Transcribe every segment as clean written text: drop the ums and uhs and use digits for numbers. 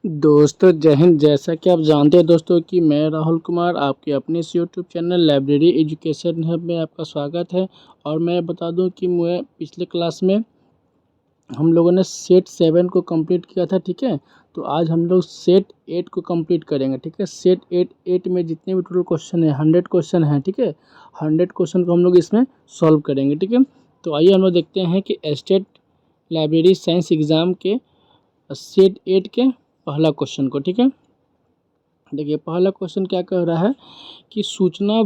दोस्तों जय हिंद। जैसा कि आप जानते हैं दोस्तों कि मैं राहुल कुमार आपके अपने इस YouTube channel library education hub में आपका स्वागत है। और मैं बता दूं कि मैं पिछले क्लास में हम लोगों ने सेट 7 को कंप्लीट किया था, ठीक है। तो आज हम लोग सेट 8 को कंप्लीट करेंगे, ठीक है। सेट 8 में जितने भी टोटल क्वेश्चन है 100 क्वेश्चन हैं, ठीक है। 100 क्वेश्चन को हम लोग इसमें सॉल्व करेंगे, ठीक है। तो आइए हम लोग देखते हैं कि स्टेट लाइब्रेरी साइंस एग्ज़ाम के सेट 8 के पहला क्वेश्चन को, ठीक है। देखिए पहला क्वेश्चन क्या कह रहा है कि सूचना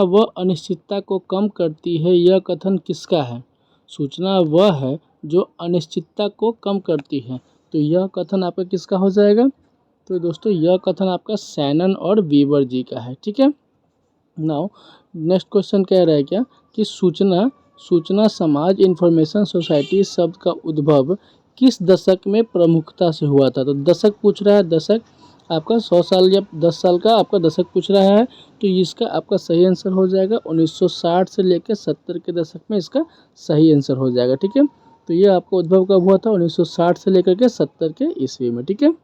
वह अनिश्चितता को कम करती है, यह कथन किसका है। सूचना वह है जो अनिश्चितता को कम करती है, तो यह कथन आपका किसका हो जाएगा। तो दोस्तों यह कथन आपका शैनन और वीवर जी का है, ठीक है। नाउ नेक्स्ट क्वेश्चन कह रहा है क्या कि सूचना समाज इंफॉर्मेशन सोसाइटी शब्द का उद्भव किस दशक में प्रमुखता से हुआ था। तो दशक पूछ रहा है, दशक आपका 100 साल या 10 साल का आपका दशक पूछ रहा है। तो इसका आपका सही आंसर हो जाएगा 1960 से लेकर 70 के दशक में इसका सही आंसर हो जाएगा, ठीक है। तो ये आपका उद्भव कब हुआ था, 1960 से लेकर के 70 के ईस्वी में, ठीक है।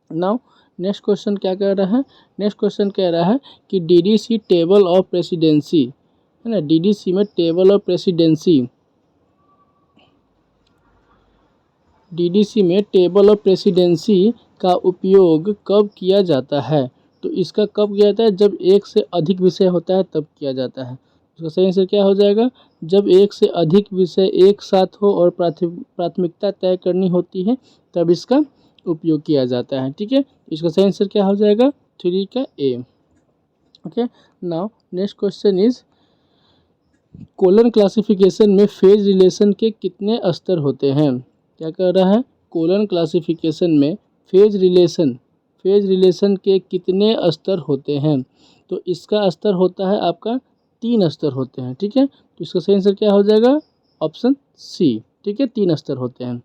नाउ नेक्स्ट क्वेश्चन क्या कह रहा है, नेक्स्ट क्वेश्चन कह रहा है कि डीडीसी टेबल ऑफ प्रेसिडेंसी है ना, डीडीसी में टेबल ऑफ प्रेसिडेंसी, डीडीसी में टेबल ऑफ प्रेसिडेंसी का उपयोग कब किया जाता है। तो इसका कब किया जाता है, जब एक से अधिक विषय होता है तब किया जाता है। इसका सही आंसर क्या हो जाएगा, जब एक से अधिक विषय एक साथ हो और प्राथमिकता तय करनी होती है तब इसका उपयोग किया जाता है, ठीक है। इसका सही आंसर क्या हो जाएगा 3 का A. Okay, now next question is colon classification में फेज रिलेशन के कितने स्तर होते हैं। क्या कह रहा है, कोलन क्लासिफिकेशन में फेज रिलेशन के कितने स्तर होते हैं। तो इसका स्तर होता है आपका 3 स्तर होते हैं, ठीक है। तो इसका सही आंसर क्या हो जाएगा ऑप्शन सी, ठीक है, 3 स्तर होते हैं।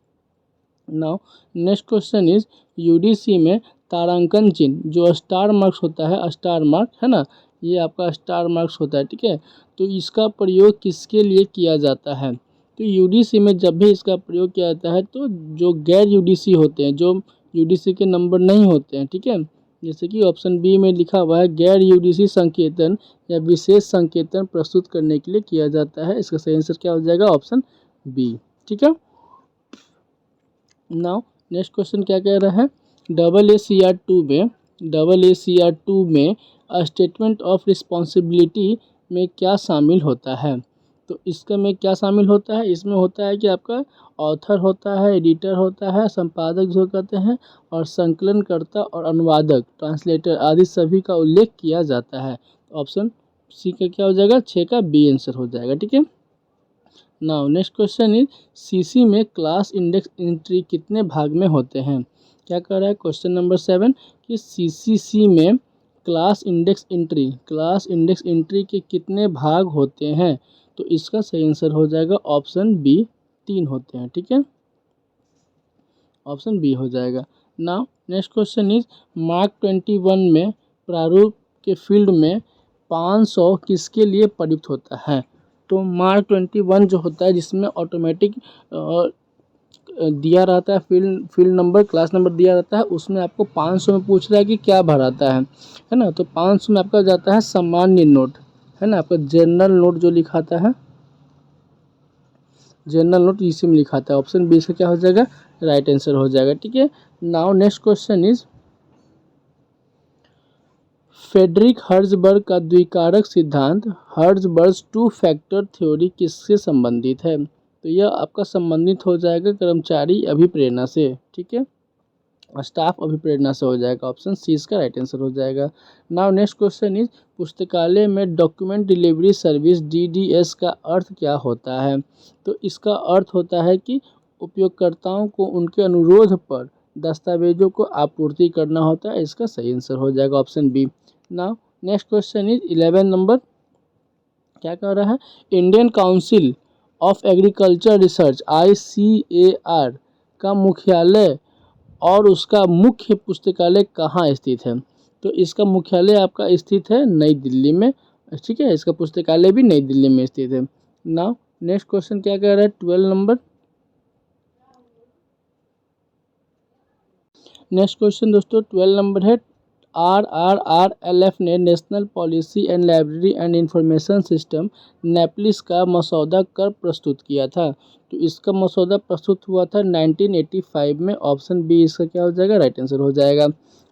Now next question is UDC में तारांकन चिन्ह जो स्टार मार्क्स होता है, स्टार मार्क है ना, ये आपका स्टार मार्क्स होता है, ठीक है। तो इसका प्रयोग किसके लिए किया जाता है। तो यूडीसी में जब भी इसका प्रयोग किया जाता है तो जो गैर यूडीसी होते हैं, जो यूडीसी के नंबर नहीं होते हैं, ठीक है। जैसे कि ऑप्शन बी में लिखा हुआ है गैर यूडीसी संकेतन या विशेष संकेतन प्रस्तुत करने के लिए किया जाता है। इसका सही आंसर क्या हो जाएगा ऑप्शन बी, ठीक है। नाउ नेक्स्ट क्वेश्चन क्या कह रहा है, AACR2 में स्टेटमेंट ऑफ रिस्पॉन्सिबिलिटी में क्या शामिल होता है। तो इसका में क्या शामिल होता है, इसमें होता है कि आपका ऑथर होता है, एडिटर होता है, संपादक जो कहते हैं, और संकलनकर्ता और अनुवादक ट्रांसलेटर आदि सभी का उल्लेख किया जाता है। ऑप्शन सी का क्या हो जाएगा 6 का बी आंसर हो जाएगा, ठीक है। Now next question is CC में क्लास इंडेक्स एंट्री कितने भाग में होते हैं। क्या कह रहा है क्वेश्चन नंबर 7 कि सीसीसी में क्लास इंडेक्स एंट्री के कितने भाग होते हैं। तो इसका सही आंसर हो जाएगा ऑप्शन बी 3 होते हैं, ठीक है, ऑप्शन बी हो जाएगा। Now next question is mark 21 में प्रारूप के फील्ड में 500 किसके लिए प्रयुक्त होता है। तो मार्क 21 जो होता है जिसमें ऑटोमेटिक दिया रहता है, फील्ड नंबर क्लास नंबर दिया रहता है, उसमें आपको 500 में पूछ रहा है कि क्या भराता है ना। तो 500 में आपका जाता है सामान्य नोट, है ना, आपका जनरल नोट जो लिखाता है, जनरल नोट इसी में लिखाता है। ऑप्शन बी से क्या हो जाएगा राइट आंसर हो जाएगा, ठीक है। Now next question is Frederick Herzberg का द्विकारक सिद्धांत हर्ट्जबर्ग 2 फैक्टर थ्योरी किससे संबंधित है। तो यह आपका संबंधित हो जाएगा कर्मचारी अभिप्रेरणा से, ठीक है, स्टाफ अभिप्रेरणा से हो जाएगा। ऑप्शन सी इसका राइट आंसर हो जाएगा। नाउ नेक्स्ट क्वेश्चन इज पुस्तकालय में डॉक्यूमेंट डिलीवरी सर्विस डीडीएस का अर्थ क्या होता है। तो इसका अर्थ होता है कि उपयोगकर्ताओं को उनके अनुरोध पर दस्तावेजों को आपूर्ति करना होता है। इसका सही आंसर हो जाएगा option B. Now next question is 11 number क्या कह रहा है, Indian Council of Agriculture Research ICAR का मुख्यालय और उसका मुख्य पुस्तकालय कहाँ स्थित है। तो इसका मुख्यालय आपका स्थित है नई दिल्ली में, ठीक है, इसका पुस्तकालय भी नई दिल्ली में स्थित है। नाउ नेक्स्ट क्वेश्चन क्या कह रहा है 12 नंबर, नेक्स्ट क्वेश्चन दोस्तों 12 नंबर है। RRRLF ने national policy and library and information system नेपलिस का मसौदा कब प्रस्तुत किया था? तो इसका मसौदा प्रस्तुत हुआ था 1985 में। ऑप्शन बी इसका क्या हो जाएगा? राइट आंसर हो जाएगा।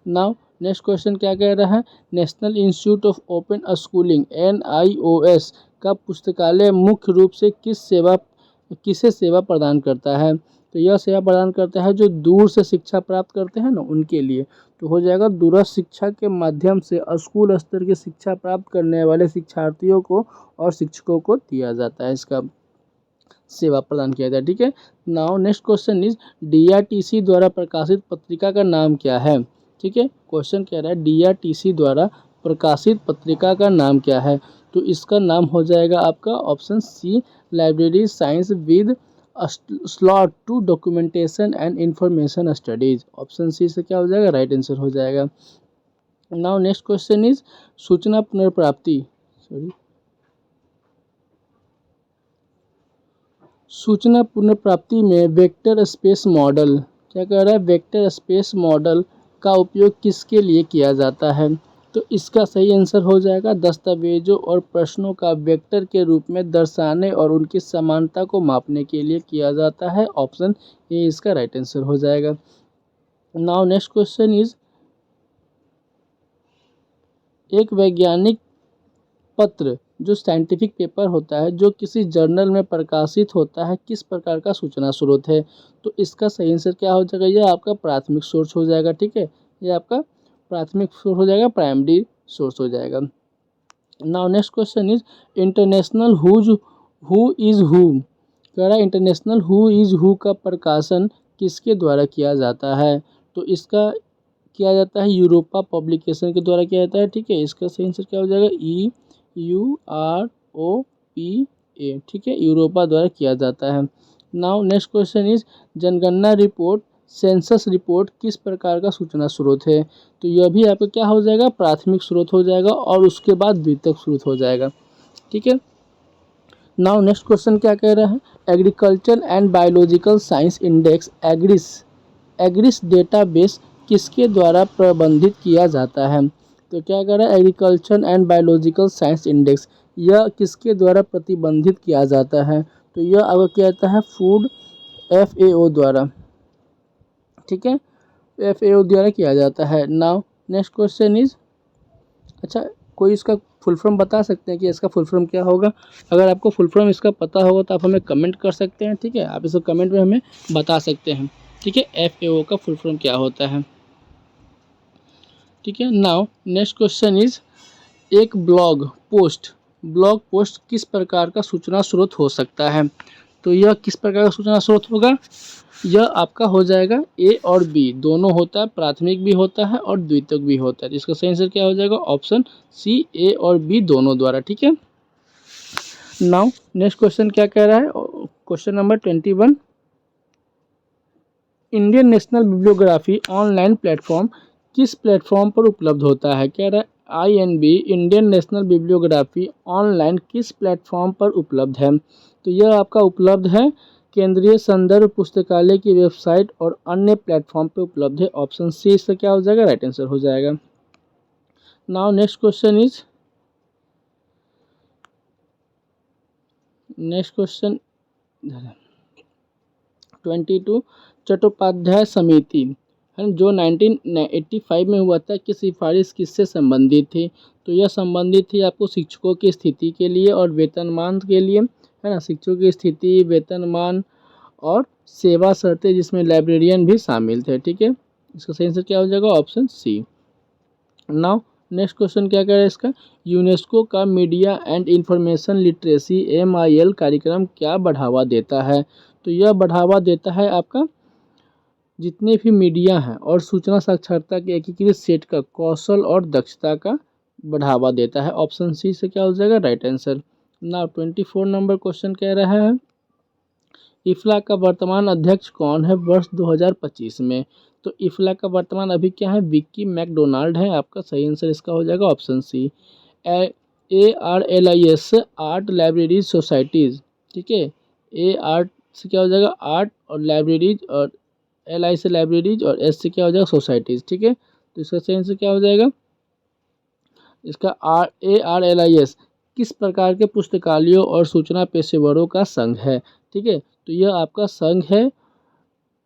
नाउ नेक्स्ट क्वेश्चन क्या कह रहा है? National institute of open schooling NIOS का पुस्तकालय मुख्य रूप से किसे सेवा प्रदान करता है? तो यह सेवा प्रदान करता है जो दूर से शिक्षा प्राप्त करते हैं ना, उनके लिए। तो हो जाएगा दूरस्थ शिक्षा के माध्यम से स्कूल स्तर की शिक्षा प्राप्त करने वाले शिक्षार्थियों को और शिक्षकों को दिया जाता है, इसका सेवा प्रदान किया जाता है। ठीक है। Now next question is DRTC द्वारा प्रकाशित पत्रिका का नाम क्या है? ठीक है, क्वेश्चन कह रहा है DRTC द्वारा प्रकाशित पत्रिका का नाम क्या है? तो इसका नाम हो जाएगा आपका option C, library science with slot to documentation and information studies. Option C से क्या हो जाएगा? राइट आंसर हो जाएगा। नाउ नेक्स्ट क्वेश्चन इज सूचना पुनर्प्राप्ति सूचना पुनर्प्राप्ति में वेक्टर स्पेस मॉडल, क्या कह रहा है? वेक्टर स्पेस मॉडल का उपयोग किसके लिए किया जाता है? तो इसका सही आंसर हो जाएगा दस्तावेजों और प्रश्नों का वेक्टर के रूप में दर्शाने और उनकी समानता को मापने के लिए किया जाता है। ऑप्शन ए इसका राइट आंसर हो जाएगा। नाउ नेक्स्ट क्वेश्चन इज एक वैज्ञानिक पत्र जो साइंटिफिक पेपर होता है जो किसी जर्नल में प्रकाशित होता है किस प्रकार का सूचना स्रोत है? तो इसका सही आंसर क्या हो जाएगा? यह आपका प्राथमिक सोर्स हो जाएगा। ठीक है, यह आपका प्राथमिक सोर्स हो जाएगा, प्राइमरी सोर्स हो जाएगा। Now next question is international who is who, कह रहा है इंटरनेशनल हु इज हु का प्रकाशन किसके द्वारा किया जाता है? तो इसका किया जाता है यूरोपा पब्लिकेशन के द्वारा किया जाता है। ठीक है, इसका सही आंसर क्या हो जाएगा? EUROPA। ठीक है, यूरोपा द्वारा किया जाता है। नाउ नेक्स्ट क्वेश्चन इज जनगणना रिपोर्ट सेंसस रिपोर्ट किस प्रकार का सूचना स्रोत है? तो यह भी आपका क्या हो जाएगा? प्राथमिक स्रोत हो जाएगा और उसके बाद द्वितीयक स्रोत हो जाएगा। ठीक है। नाउ नेक्स्ट क्वेश्चन क्या कह रहा है? Agriculture and biological science index AGRIS database किसके द्वारा प्रबंधित किया जाता है? तो क्या कह रहा है? Agriculture and biological science index यह किसके द्वारा प्रतिबंधित किया जाता है? तो यह आपका क्या आता है? फूड FAO द्वारा। ठीक है, FAO द्वारा किया जाता है। नाउ नेक्स्ट क्वेश्चन इज, अच्छा कोई इसका फुल फॉर्म बता सकते हैं कि इसका फुल फॉर्म क्या होगा? अगर आपको फुल फॉर्म इसका पता होगा तो आप हमें कमेंट कर सकते हैं। ठीक है, आप इसको कमेंट में हमें बता सकते हैं। ठीक है, FAO का फुल फॉर्म क्या होता है? ठीक है। नाउ नेक्स्ट क्वेश्चन इज एक ब्लॉग पोस्ट किस प्रकार का सूचना स्रोत हो सकता है? तो यह किस प्रकार का सूचना स्रोत होगा? यह आपका हो जाएगा A और B दोनों होता है, प्राथमिक भी होता है और द्वितीयक भी होता है। इसका सही आंसर क्या हो जाएगा? ऑप्शन C, A और B दोनों द्वारा। ठीक है। नाउ नेक्स्ट क्वेश्चन क्या कह रहा है? Question number 21, Indian national bibliography online platform किस प्लेटफॉर्म पर उपलब्ध होता है? कह रहा है INB Indian national bibliography online किस प्लेटफॉर्म पर उपलब्ध है? तो यह आपका उपलब्ध है केंद्रीय संदर्भ पुस्तकालय की वेबसाइट और अन्य प्लेटफॉर्म पर उपलब्ध है। ऑप्शन सी इसका क्या हो जाएगा? राइट आंसर हो जाएगा। Now next question is, next question 22, Chattopadhyay समिति है जो 1985 में हुआ था की सिफारिश किससे संबंधित थी? तो यह संबंधित थी आपको शिक्षकों की स्थिति के लिए और वेतनमान के लिए, है ना। शिक्षकों की स्थिति, वेतनमान और सेवा शर्तें जिसमें लाइब्रेरियन भी शामिल थे। ठीक है, इसका सही आंसर क्या हो जाएगा? Option C. Now next question क्या कह रहा है इसका? यूनेस्को का media and information literacy MIL कार्यक्रम क्या बढ़ावा देता है? तो यह बढ़ावा देता है आपका जितने भी मीडिया हैं और सूचना साक्षरता के एकीकृत सेट का कौशल और दक्षता का बढ़ावा देता है। ऑप्शन सी से क्या हो जाएगा? Right answer. Now 24 number question कह रहा है इफ्ला का वर्तमान अध्यक्ष कौन है वर्ष 2025 में? तो इफ्ला का वर्तमान अभी क्या है? विक्की मैकडोनाल्ड है। आपका सही आंसर इसका हो जाएगा option C. ARLIS art libraries societies. ठीक है, ART से क्या हो जाएगा? आर्ट और लाइब्रेरीज और LI से लाइब्रेरीज और S से क्या हो जाएगा सोसाइटीज़। ठीक है, तो इसका सही आंसर क्या हो जाएगा, इसका ARLIS किस प्रकार के पुस्तकालयों और सूचना पेशेवरों का संघ है। ठीक है, तो यह आपका संघ है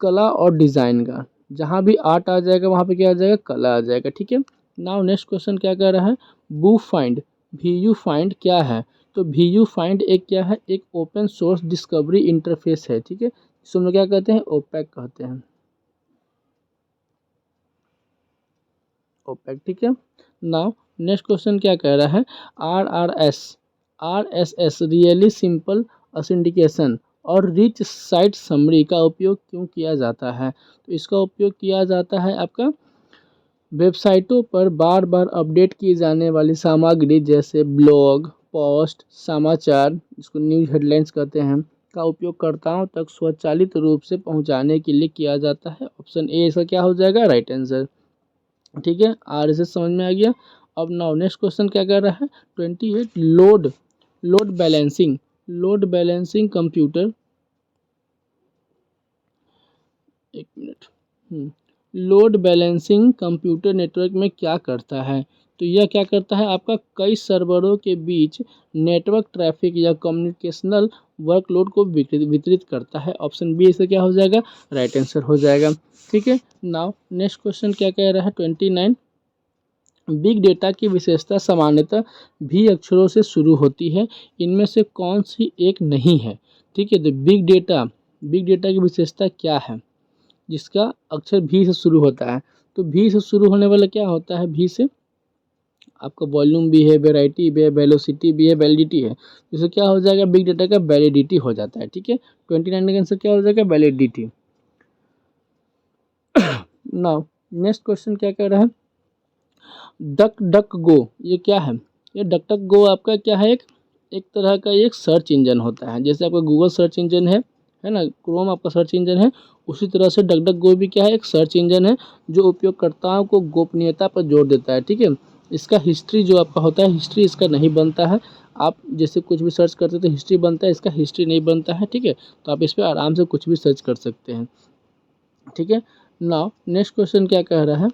कला और डिज़ाइन का। जहाँ भी आर्ट आ जाएगा वहाँ पे क्या आ जाएगा, कला आ जाएगा। ठीक है, नाउ नेक्स्ट क्वेश्चन क्या कह रहा है, बू फाइंड VU फाइंड क्या है। तो VU फाइंड एक क्या है, एक ओपन सोर्स डिस्कवरी इंटरफेस है। ठीक है, इसको हम लोग क्या कहते हैं, ओपैक कहते हैं, ओपैक। ठीक है, नाउ नेक्स्ट क्वेश्चन क्या कह रहा है, RSS रियली सिंपल ऑथेंटिकेशन और रिच साइट समरी का उपयोग क्यों किया जाता है। तो इसका उपयोग किया जाता है आपका वेबसाइटों पर बार बार अपडेट की जाने वाली सामग्री जैसे ब्लॉग पोस्ट समाचार, जिसको न्यूज़ हेडलाइंस कहते हैं, का उपयोगकर्ताओं तक स्वचालित रूप से पहुंचाने के लिए किया जाता है। ऑप्शन ए इसका क्या हो जाएगा, राइट आंसर। ठीक है, RSS समझ में आ गया। अब नाउ नेक्स्ट क्वेश्चन क्या कर रहा है, 28 लोड बैलेंसिंग कंप्यूटर, एक minute, load balancing computer network में क्या करता है। तो यह क्या करता है, आपका कई सर्वरों के बीच नेटवर्क ट्रैफिक या कम्युनिकेशनल वर्कलोड को वितरित करता है। ऑप्शन बी इससे क्या हो जाएगा, राइट आंसर हो जाएगा। ठीक है, नाउ नेक्स्ट क्वेश्चन क्या कह रहा है, 29 बिग डेटा की विशेषता सामान्यतः भी अक्षरों से शुरू होती है, इनमें से कौन सी एक नहीं है। ठीक है, तो बिग डेटा की विशेषता क्या है, जिसका अक्षर भी से शुरू होता है। तो भी से शुरू होने वाला क्या होता है, भी से आपका वॉल्यूम भी है, वेराइटी भी है, वेलोसिटी भी है, वैलिडिटी है। जिससे क्या हो जाएगा, बिग डेटा का वैलिडिटी हो जाता है। ठीक है, 29 का आंसर क्या हो जाएगा, वैलिडिटी। नाउ नेक्स्ट क्वेश्चन क्या कह रहा है, डक डक गो ये क्या है, ये डक डक गो आपका क्या है, एक तरह का एक सर्च इंजन होता है। जैसे आपका गूगल सर्च इंजन है ना, क्रोम आपका सर्च इंजन है, उसी तरह से डक डक गो भी क्या है, एक सर्च इंजन है जो उपयोगकर्ताओं को गोपनीयता पर जोर देता है। ठीक है, इसका हिस्ट्री जो आपका होता है, हिस्ट्री इसका नहीं बनता है। आप जैसे कुछ भी सर्च करते तो हिस्ट्री बनता है, इसका हिस्ट्री नहीं बनता है। ठीक है, तो आप इस पर आराम से कुछ भी सर्च कर सकते हैं। ठीक है, नाउ नेक्स्ट क्वेश्चन क्या कह रहा है,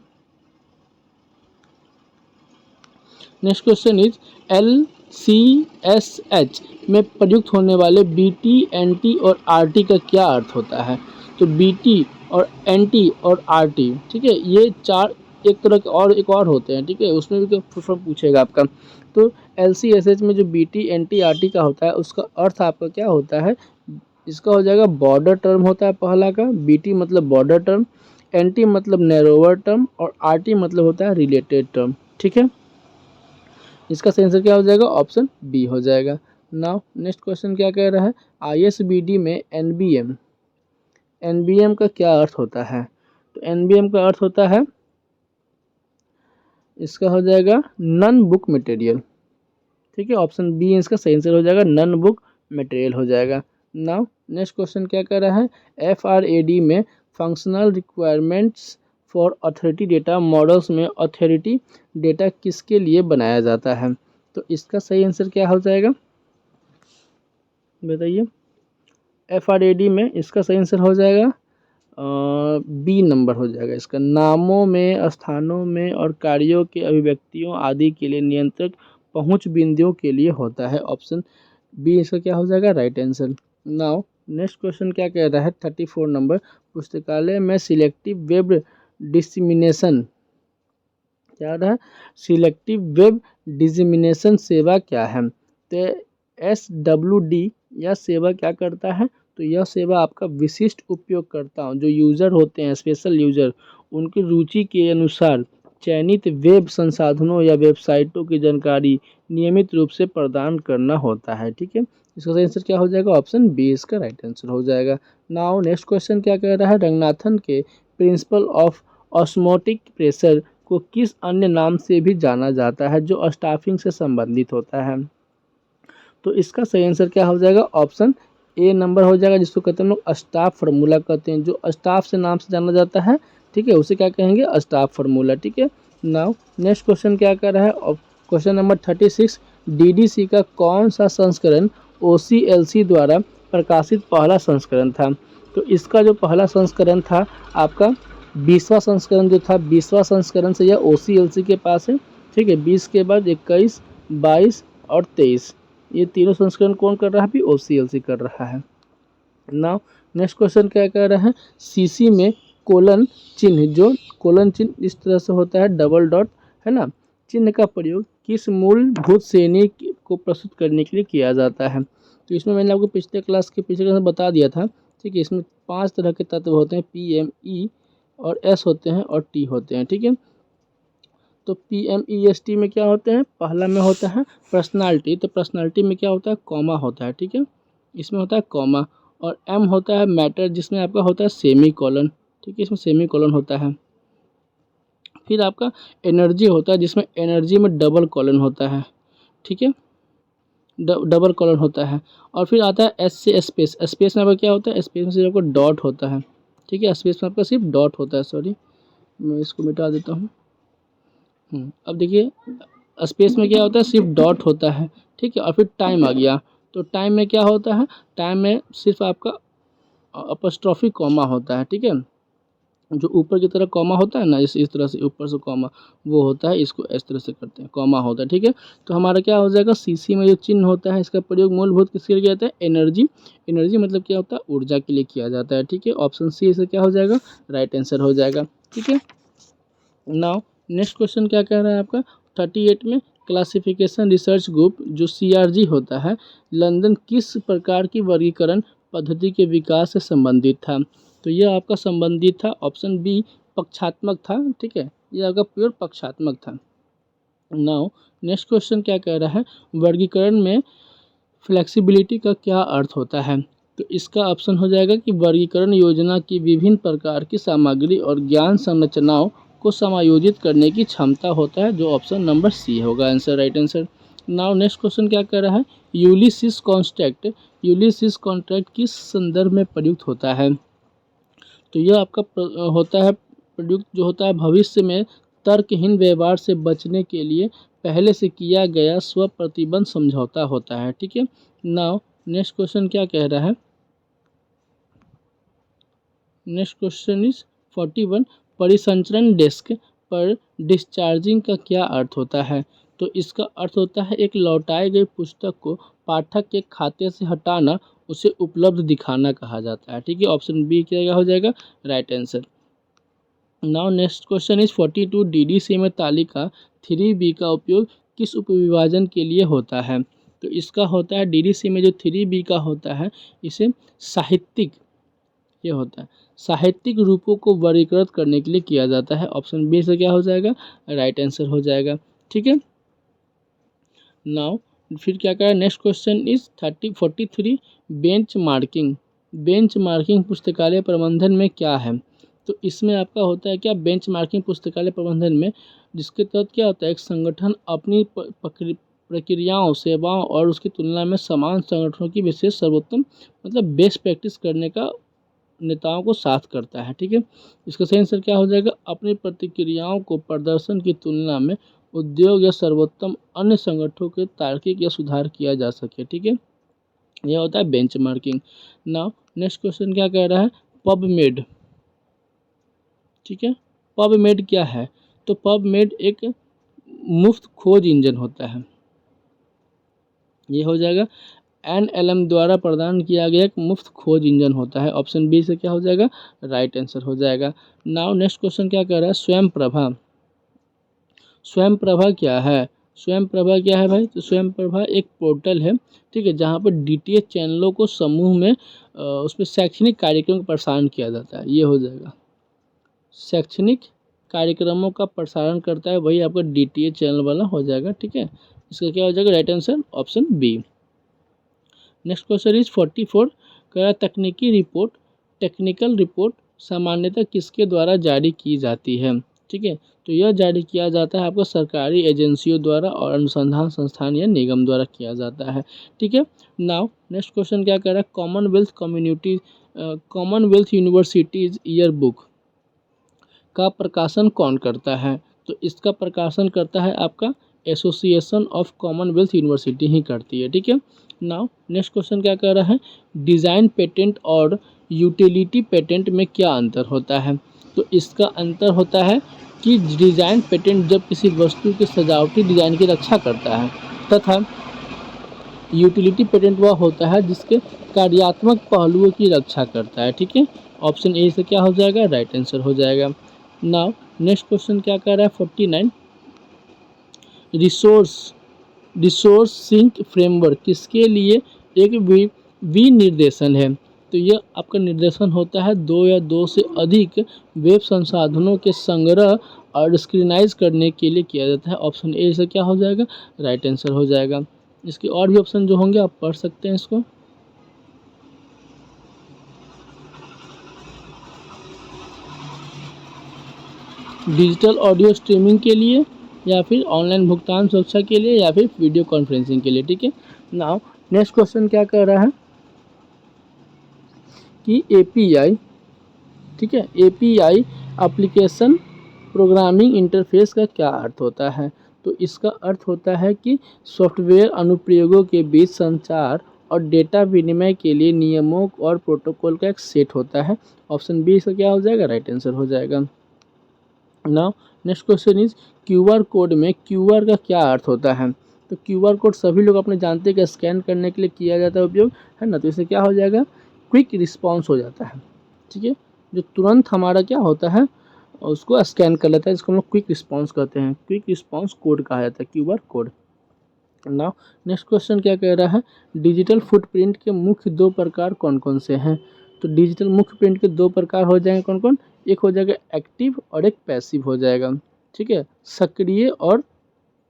नेक्स्ट क्वेश्चन इज LCSH में प्रयुक्त होने वाले BT NT और RT का क्या अर्थ होता है। तो BT और NT और RT, ठीक है, ये चार एक तरह के और एक और होते हैं। ठीक है, उसमें भी पूछेगा आपका। तो LCSH में जो BT NT RT का होता है उसका अर्थ आपका क्या होता है, इसका हो जाएगा बॉर्डर टर्म होता है पहला का, BT मतलब बॉर्डर टर्म, NT मतलब नैरोवर टर्म और RT मतलब होता है रिलेटेड टर्म। ठीक है, इसका सही आंसर क्या हो जाएगा, ऑप्शन बी हो जाएगा। नाउ नेक्स्ट क्वेश्चन क्या कह रहा है, ISBD में NBM का क्या अर्थ होता है। तो NBM का अर्थ होता है, इसका हो जाएगा नन बुक मटेरियल। ठीक है, ऑप्शन बी इसका सही आंसर हो जाएगा, नन बुक मटेरियल हो जाएगा। नाउ नेक्स्ट क्वेश्चन क्या कह रहा है, FRAD में functional requirements for authority data models में अथॉरिटी डेटा किसके लिए बनाया जाता है। तो इसका सही आंसर क्या हो जाएगा, बताइए। FRAD में इसका सही आंसर हो जाएगा बी नंबर हो जाएगा इसका, नामों में स्थानों में और कार्यों के अभिव्यक्तियों आदि के लिए नियंत्रक पहुंच बिंदुओं के लिए होता है। ऑप्शन बी इसका क्या हो जाएगा, right answer. Now next question क्या कह रहा है, 34 नंबर, पुस्तकालय में सिलेक्टिव वेब डिसमिनेशन क्या रहा है, सिलेक्टिव वेब डिसमिनेशन सेवा क्या है। तो SWD यह सेवा क्या करता है, तो यह सेवा आपका विशिष्ट उपयोगकर्ताओं जो यूज़र होते हैं, स्पेशल यूज़र, उनकी रुचि के अनुसार चयनित वेब संसाधनों या वेबसाइटों की जानकारी नियमित रूप से प्रदान करना होता है। ठीक है, इसका सही आंसर क्या हो जाएगा, ऑप्शन बी इसका राइट आंसर हो जाएगा। नाउ नेक्स्ट क्वेश्चन क्या कह रहा है, रंगनाथन के प्रिंसिपल ऑफ ऑस्मोटिक प्रेशर को किस अन्य नाम से भी जाना जाता है जो स्टाफिंग से संबंधित होता है। तो इसका सही आंसर क्या हो जाएगा, ऑप्शन ए नंबर हो जाएगा, जिसको कहते हैं हम लोग स्टाफ फार्मूला कहते हैं, जो स्टाफ से नाम से जाना जाता है। ठीक है, उसे क्या कहेंगे, स्टाफ फार्मूला। ठीक है, नाउ नेक्स्ट क्वेश्चन क्या कर रहा है, क्वेश्चन नंबर 36, DDC का कौन सा संस्करण OCLC द्वारा प्रकाशित पहला संस्करण था। तो इसका जो पहला संस्करण था आपका 20वां संस्करण जो था, 20वां संस्करण से यह OCLC के पास है। ठीक है, 20 के बाद 21, 22 और 23, ये तीनों संस्करण कौन कर रहा है? अभी OCLC कर रहा है। नाउ नेक्स्ट क्वेश्चन क्या कह रहा है? सीसी में कोलन चिन्ह, जो कोलन चिन्ह इस तरह से होता है, डबल डॉट है ना, चिन्ह का प्रयोग किस मूलभूत श्रेणी को प्रस्तुत करने के लिए किया जाता है? तो इसमें मैंने आपको पिछले क्लास में बता दिया था। ठीक है, इसमें 5 तरह के तत्व होते हैं, PM, E और S होते हैं और T होते हैं। ठीक है, तो PMEST में क्या होते हैं? पहला में होता है पर्सनालिटी, तो पर्सनालिटी में क्या होता है? कॉमा होता है। ठीक है, इसमें होता है कॉमा। और M होता है मैटर, जिसमें आपका होता है सेमी कॉलन। ठीक है, इसमें सेमी कॉलन होता है। फिर आपका एनर्जी होता है, जिसमें एनर्जी में डबल कॉलन होता है। ठीक है, डबल कॉलन होता है। और फिर आता है S से स्पेस। स्पेस में आपका क्या होता है? स्पेस में सिर्फ आपका डॉट होता है। ठीक है, स्पेस में आपका सिर्फ डॉट होता है। सॉरी, मैं इसको मिटा देता हूँ। अब देखिए, स्पेस में क्या होता है? सिर्फ डॉट होता है। ठीक है, और फिर टाइम आ गया, तो टाइम में क्या होता है? टाइम में सिर्फ आपका अपस्ट्रॉफी कॉमा होता है। ठीक है, जो ऊपर की तरह कॉमा होता है ना, इस तरह से ऊपर से कॉमा, वो होता है, इसको इस तरह से करते हैं, कॉमा होता है। ठीक है, तो हमारा क्या हो जाएगा? सीसी में जो चिन्ह होता है, इसका प्रयोग मूलभूत किसके लिए किया जाता है? एनर्जी। एनर्जी मतलब क्या होता है? ऊर्जा के लिए किया जाता है। ठीक है, ऑप्शन सी इसका क्या हो जाएगा? राइट आंसर हो जाएगा। ठीक है, नाउ नेक्स्ट क्वेश्चन क्या कह रहा है आपका? 38 में क्लासिफिकेशन रिसर्च ग्रुप जो CRG होता है, लंदन किस प्रकार की वर्गीकरण पद्धति के विकास से संबंधित था? तो यह आपका संबंधित था, ऑप्शन बी, पक्षात्मक था। ठीक है, यह आपका प्योर पक्षात्मक था। नाउ नेक्स्ट क्वेश्चन क्या कह रहा है? वर्गीकरण में फ्लेक्सिबिलिटी का क्या अर्थ होता है? तो इसका ऑप्शन हो जाएगा कि वर्गीकरण योजना की विभिन्न प्रकार की सामग्री और ज्ञान संरचनाओं को समायोजित करने की क्षमता होता है, जो ऑप्शन नंबर सी होगा answer, right answer. Now next question क्या कह रहा है? यूलिसिस कॉन्ट्रैक्ट किस संदर्भ में प्रयुक्त होता है? तो यह आपका होता है प्रयुक्त, जो होता है भविष्य में तर्कहीन व्यवहार से बचने के लिए पहले से किया गया स्व प्रतिबंध समझौता होता है। ठीक है, नाउ नेक्स्ट क्वेश्चन क्या कह रहा है? नेक्स्ट क्वेश्चन इज 41, परिसंचरण डेस्क पर डिस्चार्जिंग का क्या अर्थ होता है? तो इसका अर्थ होता है एक लौटाई गई पुस्तक को पाठक के खाते से हटाना, उसे उपलब्ध दिखाना कहा जाता है। ठीक है, ऑप्शन बी क्या हो जाएगा? Right answer. Now next question is 42, DDC में तालिका 3B का उपयोग किस उपविभाजन के लिए होता है? तो इसका होता है DDC में जो 3B का होता है, इसे साहित्यिक, ये होता है साहित्यिक रूपों को वर्गीकृत करने के लिए किया जाता है। ऑप्शन बी से क्या हो जाएगा? राइट आंसर हो जाएगा। ठीक है, नाउ फिर क्या करें? Next question is 43, bench marking पुस्तकालय प्रबंधन में क्या है? तो इसमें आपका होता है क्या? बेंच मार्किंग पुस्तकालय प्रबंधन में, जिसके तहत क्या होता है? एक संगठन अपनी प्रक्रियाओं, सेवाओं और उसकी तुलना में समान संगठनों की विशेष सर्वोत्तम मतलब बेस्ट प्रैक्टिस करने का नेताओं को साथ करता है। ठीक है, इसका सही आंसर क्या हो जाएगा? अपनी प्रतिक्रियाओं को प्रदर्शन की तुलना में उद्योग या सर्वोत्तम अन्य संगठनों के तार्किक या सुधार किया जा सके। ठीक है, यह होता है बेंचमार्किंग। नाउ नेक्स्ट क्वेश्चन क्या कह रहा है? पबमेड। ठीक है, पबमेड क्या है? तो पबमेड एक मुफ्त खोज इंजन होता है, ये हो जाएगा NLM द्वारा प्रदान किया गया एक मुफ्त खोज इंजन होता है। ऑप्शन बी से क्या हो जाएगा? राइट आंसर हो जाएगा। नाउ नेक्स्ट क्वेश्चन क्या कह रहा है? स्वयं प्रभा क्या है? स्वयं प्रभा क्या है भाई? तो स्वयं प्रभा एक पोर्टल है, ठीक है, जहाँ पर DTH चैनलों को समूह में उसमें शैक्षणिक कार्यक्रम का प्रसारण किया जाता है, ये हो जाएगा। शैक्षणिक कार्यक्रमों का प्रसारण करता है, वही आपका DTH चैनल वाला हो जाएगा। ठीक है, इसका क्या हो जाएगा? Right answer option B. Next question is 44, कह रहा टेक्निकल रिपोर्ट सामान्यतः किसके द्वारा जारी की जाती है? ठीक है, तो यह जारी किया जाता है आपको सरकारी एजेंसियों द्वारा और अनुसंधान संस्थान या निगम द्वारा किया जाता है। ठीक है, नाउ नेक्स्ट क्वेश्चन क्या कह रहा है? कॉमनवेल्थ यूनिवर्सिटीज ईयर बुक का प्रकाशन कौन करता है? तो इसका प्रकाशन करता है आपका एसोसिएशन ऑफ कॉमनवेल्थ यूनिवर्सिटी ही करती है। ठीक है। नाउ नेक्स्ट क्वेश्चन क्या कह रहा है, डिज़ाइन पेटेंट और यूटिलिटी पेटेंट में क्या अंतर होता है। तो इसका अंतर होता है कि डिज़ाइन पेटेंट जब किसी वस्तु के सजावटी डिज़ाइन की रक्षा करता है, तथा यूटिलिटी पेटेंट वह होता है जिसके कार्यात्मक पहलुओं की रक्षा करता है। ठीक है। ऑप्शन ए से क्या हो जाएगा, राइट आंसर हो जाएगा। नाउ नेक्स्ट क्वेश्चन क्या कह रहा है 49, रिसोर्स सिंक फ्रेमवर्क किसके लिए एक विनिर्देशन है। तो यह आपका निर्देशन होता है दो या दो से अधिक वेब संसाधनों के संग्रह और स्क्रीनाइज करने के लिए किया जाता है। ऑप्शन ए से क्या हो जाएगा, राइट आंसर हो जाएगा। इसके और भी ऑप्शन जो होंगे आप पढ़ सकते हैं इसको। डिजिटल ऑडियो स्ट्रीमिंग के लिए, या फिर ऑनलाइन भुगतान सुरक्षा के लिए, या फिर वीडियो कॉन्फ्रेंसिंग के लिए। ठीक है। नाउ नेक्स्ट क्वेश्चन क्या कर रहा है कि एपीआई, ठीक है, एपीआई एप्लीकेशन प्रोग्रामिंग इंटरफेस का क्या अर्थ होता है। तो इसका अर्थ होता है कि सॉफ्टवेयर अनुप्रयोगों के बीच संचार और डेटा विनिमय के लिए नियमों और प्रोटोकॉल का एक सेट होता है। ऑप्शन बी इसका क्या हो जाएगा, राइट आंसर हो जाएगा। Now next question is QR code में क्यूआर का क्या अर्थ होता है। तो क्यूआर कोड सभी लोग अपने जानते हैं कि स्कैन करने के लिए किया जाता है उपयोग, है ना। तो इससे क्या हो जाएगा, क्विक रिस्पांस हो जाता है। ठीक है। जो तुरंत हमारा क्या होता है उसको स्कैन कर लेता है, जिसको हम लोग क्विक रिस्पांस कहते हैं। क्विक रिस्पांस कोड कहा जाता है QR code. Now next question क्या कह रहा है, डिजिटल फुटप्रिंट के मुख्य दो प्रकार कौन कौन से हैं। तो डिजिटल मुख्य प्रिंट के दो प्रकार हो जाएंगे कौन कौन, एक हो जाएगा एक्टिव और एक पैसिव हो जाएगा। ठीक है, सक्रिय और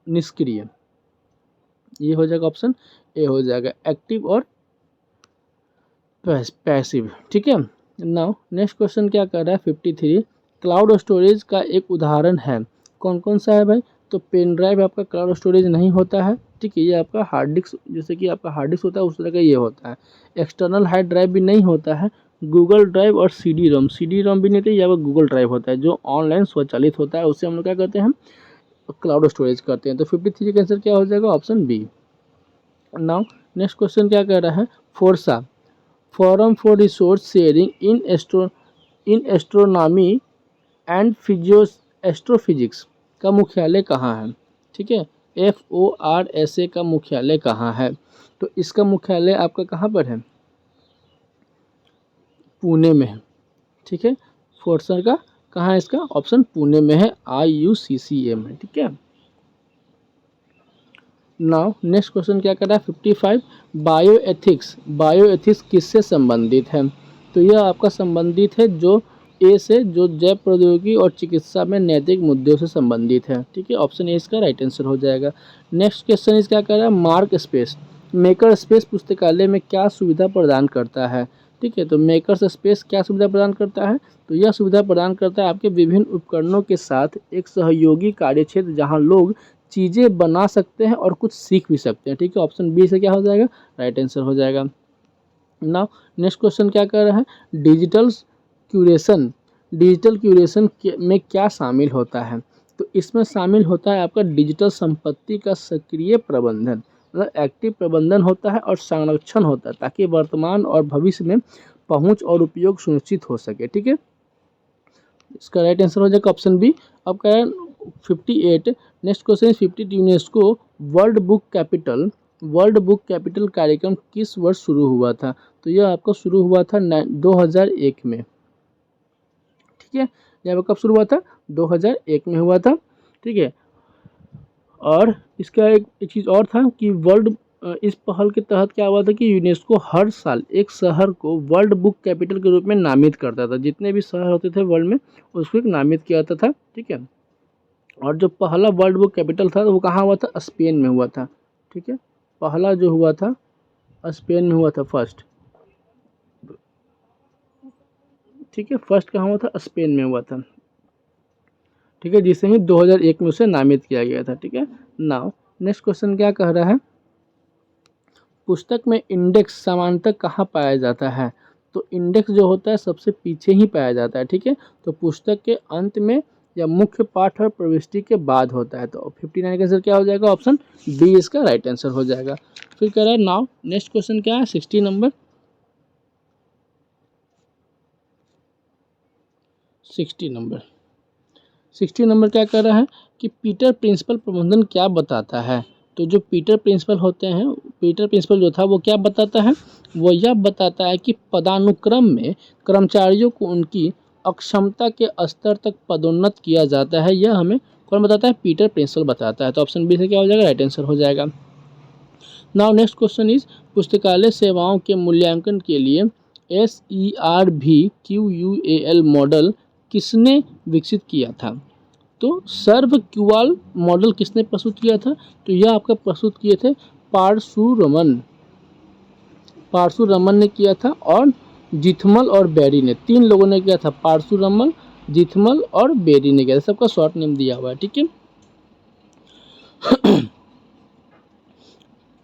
निष्क्रिय, ये हो जाएगा ऑप्शन ए हो जाएगा, एक्टिव और पैसिव। ठीक है। नाउ नेक्स्ट क्वेश्चन क्या कर रहा है 53, क्लाउड स्टोरेज का एक उदाहरण है, कौन कौन सा है भाई। तो पेन ड्राइव आपका क्लाउड स्टोरेज नहीं होता है। ठीक है, ये आपका हार्ड डिस्क, जैसे कि आपका हार्ड डिस्क होता है उस तरह का ये होता है। एक्सटर्नल हार्ड ड्राइव भी नहीं होता है। गूगल ड्राइव और सीडी रोम भी नहीं होता है। ये आपका गूगल ड्राइव होता है जो ऑनलाइन स्वचालित होता है, उससे हम लोग क्या करते हैं, क्लाउड स्टोरेज करते हैं। तो 53 का आंसर क्या हो जाएगा, option B. Now next question क्या कह रहा है, FORSA forum for resource sharing in astronomy and astrophysics का मुख्यालय कहाँ है। ठीक है, FORSA का मुख्यालय कहाँ है। तो इसका मुख्यालय आपका कहाँ पर है, पुणे में है। ठीक है, फोर्सा का कहाँ है, इसका ऑप्शन पुणे में है, IUCCA में। ठीक है। नाउ नेक्स्ट क्वेश्चन क्या कर रहा है 55, बायोएथिक्स किससे संबंधित है। तो यह आपका संबंधित है जो ए से, जो जैव प्रौद्योगिकी और चिकित्सा में नैतिक मुद्दों से संबंधित है। ठीक है, ऑप्शन ए इसका राइट आंसर हो जाएगा। नेक्स्ट क्वेश्चन इस क्या कर रहा है, मार्क स्पेस मेकर स्पेस पुस्तकालय में क्या सुविधा प्रदान करता है। ठीक है, तो मेकर्स स्पेस क्या सुविधा प्रदान करता है, तो यह सुविधा प्रदान करता है आपके विभिन्न उपकरणों के साथ एक सहयोगी कार्यक्षेत्र जहां लोग चीज़ें बना सकते हैं और कुछ सीख भी सकते हैं। ठीक है, ऑप्शन बी से क्या हो जाएगा, राइट आंसर हो जाएगा। नाउ नेक्स्ट क्वेश्चन क्या कर रहा है, डिजिटल क्यूरेशन में क्या शामिल होता है। तो इसमें शामिल होता है आपका डिजिटल संपत्ति का सक्रिय प्रबंधन, मतलब एक्टिव प्रबंधन होता है, और संरक्षण होता है ताकि वर्तमान और भविष्य में पहुंच और उपयोग सुनिश्चित हो सके। ठीक है, इसका राइट आंसर हो जाएगा ऑप्शन बी। अब कह रहे हैं 58, next question is 50, UNESCO world book capital कार्यक्रम किस वर्ष शुरू हुआ था। तो यह आपका शुरू हुआ था 2001 में। ठीक है, यह कब शुरू हुआ था, 2001 में हुआ था। ठीक है, और इसका एक चीज़ और था कि इस पहल के तहत क्या हुआ था कि यूनेस्को हर साल एक शहर को वर्ल्ड बुक कैपिटल के रूप में नामित करता था। जितने भी शहर होते थे वर्ल्ड में उसको एक नामित किया जाता था। ठीक है, और जो पहला वर्ल्ड बुक कैपिटल था वो कहाँ हुआ था, स्पेन में हुआ था। ठीक है, पहला जो हुआ था स्पेन में हुआ था फर्स्ट। ठीक है, फर्स्ट कहाँ हुआ था, स्पेन में हुआ था। ठीक है, जिसे ही 2001 में उसे नामित किया गया था। ठीक है। नाउ नेक्स्ट क्वेश्चन क्या कह रहा है, पुस्तक में इंडेक्स सामान्यतः कहाँ पाया जाता है। तो इंडेक्स जो होता है सबसे पीछे ही पाया जाता है। ठीक है, तो पुस्तक के अंत में या मुख्य पाठ और प्रविष्टि के बाद होता है। तो 59 का आंसर क्या हो जाएगा? ऑप्शन डी इसका राइट आंसर हो जाएगा। फिर कह रहा है नाउ नेक्स्ट क्वेश्चन क्या है 60 नंबर 60 नंबर क्या कर रहा है कि पीटर प्रिंसिपल प्रबंधन क्या बताता है। तो जो पीटर प्रिंसिपल होते हैं, पीटर प्रिंसिपल जो था वो क्या बताता है? वो यह बताता है कि पदानुक्रम में कर्मचारियों को उनकी अक्षमता के स्तर तक पदोन्नत किया जाता है। यह हमें कौन बताता है? पीटर प्रिंसिपल बताता है। तो ऑप्शन बी से क्या हो जाएगा? राइट आंसर हो जाएगा। नाउ नेक्स्ट क्वेश्चन इज पुस्तकालय सेवाओं के मूल्यांकन के लिए SERVQUAL मॉडल किसने विकसित किया था? तो सर्व क्यूआल मॉडल किसने प्रस्तुत किया था? तो यह आपका प्रस्तुत किए थे पारसुरमन ने किया था और जिथमल और बेरी ने, 3 लोगों ने किया था। पारसुरमन, जिथमल और बेरी ने किया था। सबका शॉर्ट नेम दिया हुआ है, ठीक है।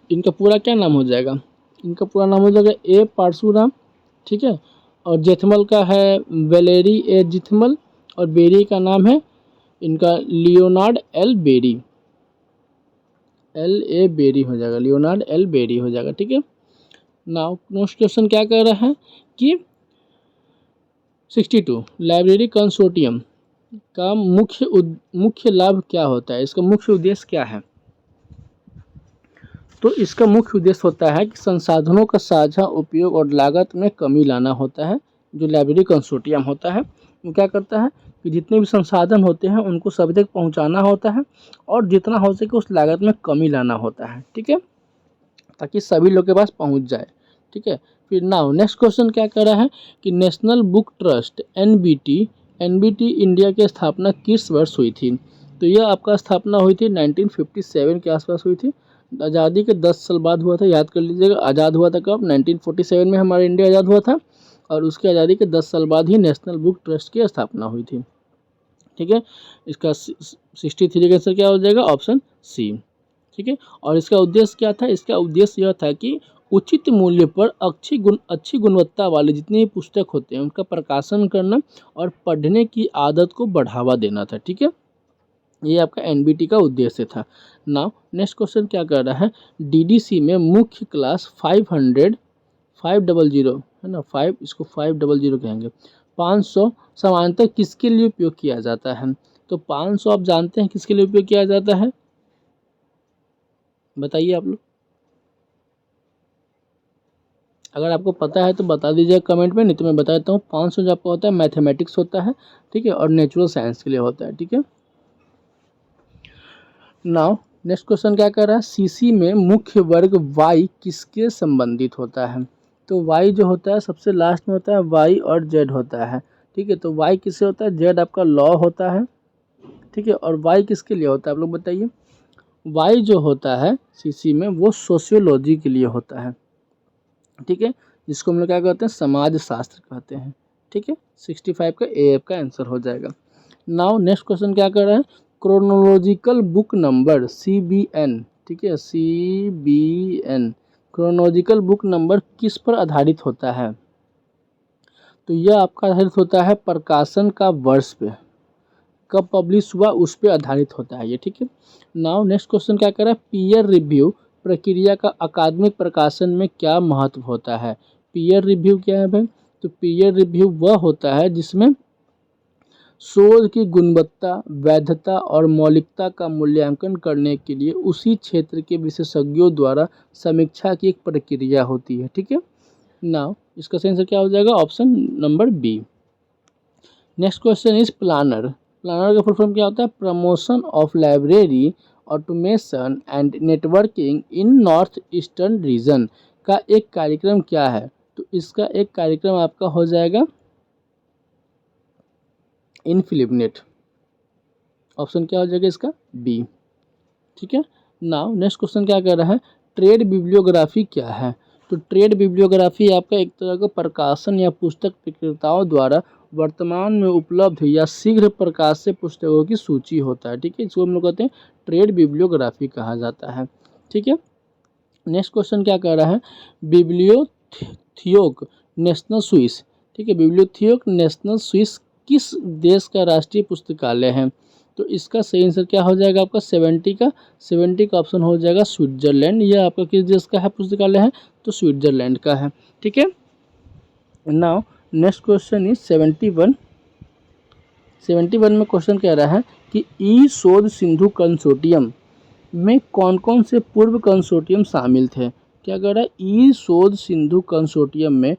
इनका पूरा क्या नाम हो जाएगा? इनका पूरा नाम हो जाएगा ए पारसुराम, ठीक है। और जेथमल का है वेलेरी ए जिथमल और बेरी का नाम है इनका Leonard L Berry, LA Berry हो जाएगा, लियोनार्ड एल बेरी हो जाएगा, ठीक है। नाउ नेक्स्ट क्वेश्चन क्या कर रहा है कि 62 लाइब्रेरी कंसोर्टियम का मुख्य लाभ क्या होता है? इसका मुख्य उद्देश्य क्या है? तो इसका मुख्य उद्देश्य होता है कि संसाधनों का साझा उपयोग और लागत में कमी लाना होता है। जो लाइब्रेरी कंसोर्टियम होता है वो क्या करता है कि जितने भी संसाधन होते हैं उनको सभी तक पहुंचाना होता है और जितना हो सके उस लागत में कमी लाना होता है, ठीक है, ताकि सभी लोग के पास पहुंच जाए, ठीक है। फिर नाउ नेक्स्ट क्वेश्चन क्या कर रहा है कि national book trust NBT India की स्थापना किस वर्ष हुई थी? तो यह आपका स्थापना हुई थी 1957 के आसपास हुई थी। आज़ादी के 10 साल बाद हुआ था, याद कर लीजिएगा। आज़ाद हुआ था कब? 1947 में हमारा इंडिया आज़ाद हुआ था और उसकी आज़ादी के 10 साल बाद ही नेशनल बुक ट्रस्ट की स्थापना हुई थी, ठीक है। इसका 63 का आंसर क्या हो जाएगा? ऑप्शन सी, ठीक है। और इसका उद्देश्य क्या था? इसका उद्देश्य यह था कि उचित मूल्य पर अच्छी गुणवत्ता वाले जितने भी पुस्तक होते हैं उनका प्रकाशन करना और पढ़ने की आदत को बढ़ावा देना था, ठीक है। ये आपका NBT का उद्देश्य था। नाउ नेक्स्ट क्वेश्चन क्या कर रहा है? DDC में मुख्य क्लास 500 है ना, 5 इसको 500 कहेंगे, 500 समानांतर किसके लिए उपयोग किया जाता है? तो 500 आप जानते हैं किसके लिए उपयोग किया जाता है? बताइए आप लोग, अगर आपको पता है तो बता दीजिए कमेंट में, नहीं तो मैं बता देता हूँ। 500 जो आपका होता है मैथमेटिक्स होता है, ठीक है, और नेचुरल साइंस के लिए होता है, ठीक है। नाउ नेक्स्ट क्वेश्चन क्या कर रहा है? CC में मुख्य वर्ग Y किसके संबंधित होता है? तो Y जो होता है सबसे लास्ट में होता है Y और Z होता है, ठीक है। तो Y किससे होता है? Z आपका लॉ होता है, ठीक है। और Y किसके लिए होता है आप लोग बताइए? Y जो होता है CC में वो सोशियोलॉजी के लिए होता है, ठीक है, जिसको हम लोग क्या कहते हैं? समाज शास्त्र कहते हैं, ठीक है। 65 का A आपका आंसर हो जाएगा। नाउ नेक्स्ट क्वेश्चन क्या कर रहा है? क्रोनोलॉजिकल बुक नंबर CBN, ठीक है, CBN क्रोनोलॉजिकल बुक नंबर किस पर आधारित होता है? तो यह आपका आधारित होता है प्रकाशन का वर्ष पे, कब पब्लिश हुआ उस पर आधारित होता है ये, ठीक है। नाउ नेक्स्ट क्वेश्चन क्या कर रहा है? पीयर रिव्यू प्रक्रिया का अकादमिक प्रकाशन में क्या महत्व होता है? पीयर रिव्यू क्या है भाई? तो पीयर रिव्यू वह होता है जिसमें शोध की गुणवत्ता, वैधता और मौलिकता का मूल्यांकन करने के लिए उसी क्षेत्र के विशेषज्ञों द्वारा समीक्षा की एक प्रक्रिया होती है, ठीक है। नाउ इसका सही आंसर क्या हो जाएगा? Option number B. Next question is planner का फुल फॉर्म क्या होता है? Promotion of library automation and networking in north eastern region का एक कार्यक्रम क्या है? तो इसका एक कार्यक्रम आपका हो जाएगा इनफिलिपनेट। ऑप्शन क्या हो जाएगा इसका? बी, ठीक है। नाउ नेक्स्ट क्वेश्चन क्या कर रहा है? ट्रेड बिब्लियोग्राफी क्या है? तो ट्रेड बिब्लियोग्राफी आपका एक तरह का प्रकाशन या पुस्तक विक्रेताओं द्वारा वर्तमान में उपलब्ध या शीघ्र प्रकाश से पुस्तकों की सूची होता है, ठीक है। इसको हम लोग कहते हैं ट्रेड बिब्लियोग्राफी कहा जाता है, ठीक है। नेक्स्ट क्वेश्चन क्या कर रहा है? बिब्लियोथियोक नेशनल स्विस, ठीक है, बिब्लियोथियोक नेशनल स्विस किस देश का राष्ट्रीय पुस्तकालय है? तो इसका सही आंसर क्या हो जाएगा आपका 70 का ऑप्शन हो जाएगा स्विट्जरलैंड। यह आपका किस देश का है पुस्तकालय है? तो स्विट्जरलैंड का है। ठीक है। नाउ नेक्स्ट क्वेश्चन इज 71 में क्वेश्चन कह रहा है कि ई शोध सिंधु कंसोर्टियम में कौन कौन से पूर्व कंसोर्टियम शामिल थे? क्या कह रहा है? ई शोध सिंधु कंसोर्टियम में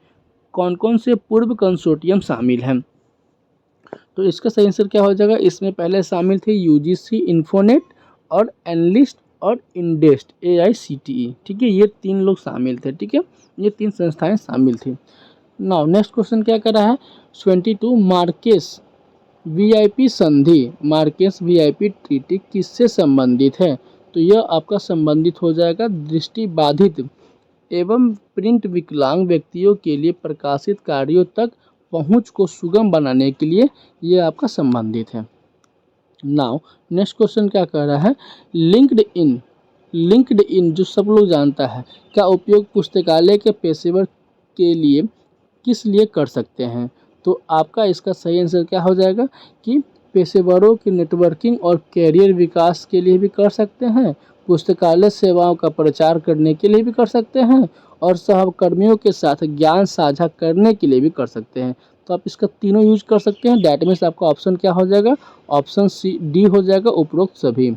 कौन कौन से पूर्व कंसोर्टियम शामिल हैं? तो इसका सही आंसर क्या हो जाएगा? इसमें पहले शामिल थे यूजीसी, इन्फोनेट और एनलिस्ट और इंडेस्ट AICTE। ठीक है, ये 3 लोग शामिल थे। ठीक है, ये 3 संस्थाएं शामिल थी। नाउ नेक्स्ट क्वेश्चन क्या कर रहा है? 22 मार्केस VIP संधि, मार्केस VIP ट्रीटी किससे संबंधित है? तो यह आपका संबंधित हो जाएगा दृष्टिबाधित एवं प्रिंट विकलांग व्यक्तियों के लिए प्रकाशित कार्यों तक पहुंच को सुगम बनाने के लिए यह आपका संबंधित है। नाउ नेक्स्ट क्वेश्चन क्या कह रहा है? लिंक्ड इन जो सब लोग जानता है का उपयोग पुस्तकालय के पेशेवर के लिए किस लिए कर सकते हैं? तो आपका इसका सही आंसर क्या हो जाएगा कि पेशेवरों की नेटवर्किंग और कैरियर विकास के लिए भी कर सकते हैं, पुस्तकालय सेवाओं का प्रचार करने के लिए भी कर सकते हैं और सहकर्मियों के साथ ज्ञान साझा करने के लिए भी कर सकते हैं। तो आप इसका तीनों यूज कर सकते हैं। दैट मीन्स आपका ऑप्शन क्या हो जाएगा? ऑप्शन D हो जाएगा, उपरोक्त सभी।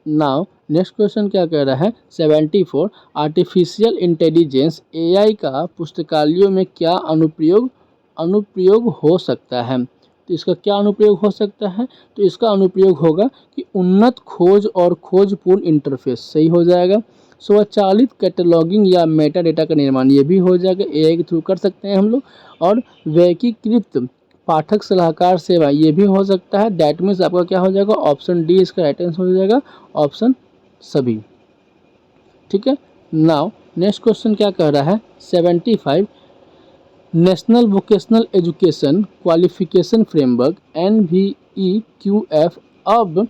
नाउ नेक्स्ट क्वेश्चन क्या कह रहा है? 74 आर्टिफिशियल इंटेलिजेंस AI का पुस्तकालयों में क्या अनुप्रयोग हो सकता है? तो इसका क्या अनुप्रयोग हो सकता है? तो इसका अनुप्रयोग होगा कि उन्नत खोज और खोजपूर्ण इंटरफेस, सही हो जाएगा। स्वचालित कैटलॉगिंग या मेटा डेटा का निर्माण, ये भी हो जाएगा, AI के थ्रू कर सकते हैं हम लोग। और वैकल्पिक पाठक सलाहकार सेवा, ये भी हो सकता है। दैट मीन्स आपका क्या हो जाएगा? ऑप्शन D इसका राइट आंसर हो जाएगा, ऑप्शन सभी। ठीक है। नाउ नेक्स्ट क्वेश्चन क्या कह रहा है? 75 national vocational education qualification framework NVEQF अब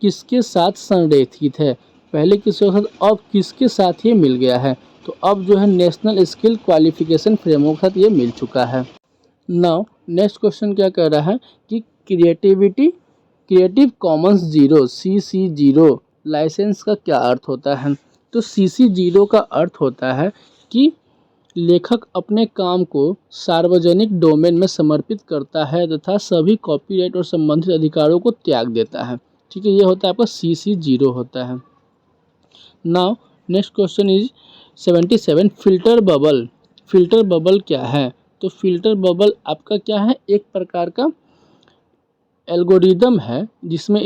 किसके साथ संरेखित है? पहले किसके साथ, अब किसके साथ ये मिल गया है? तो अब जो है नेशनल स्किल क्वालिफिकेशन फ्रेमवर्क के साथ ये मिल चुका है। नाउ नेक्स्ट क्वेश्चन क्या कह रहा है कि क्रिएटिव कॉमन्स 0 CC0 लाइसेंस का क्या अर्थ होता है? तो CC0 का अर्थ होता है कि लेखक अपने काम को सार्वजनिक डोमेन में समर्पित करता है तथा सभी कॉपीराइट और संबंधित अधिकारों को त्याग देता है। ठीक है, ये होता है आपका CC0 होता है। Now next question is 77 filter bubble क्या है? तो फिल्टर बबल आपका क्या है? एक प्रकार का एल्गोरिदम है जिसमें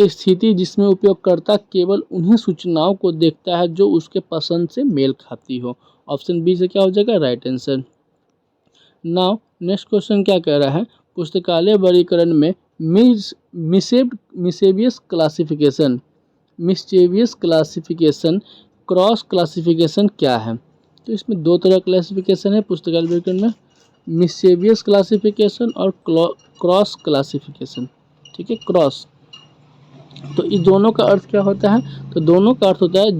उपयोगकर्ता केवल उन्हीं सूचनाओं को देखता है जो उसके पसंद से मेल खाती हो। ऑप्शन B से क्या हो जाएगा? Right answer. Now next question क्या कह रहा है? पुस्तकालय वर्गीकरण में मिसेवियस क्लासिफिकेशन क्रॉस क्लासिफिकेशन क्या है? तो इसमें 2 तरह क्लासिफिकेशन है पुस्तकालय वर्गीकरण में, मिसेवियस क्लासिफिकेशन और क्रॉस क्लासिफिकेशन। ठीक है, क्रॉस। तो इस दोनों का अर्थ क्या होता है? तो दोनों का अर्थ होता है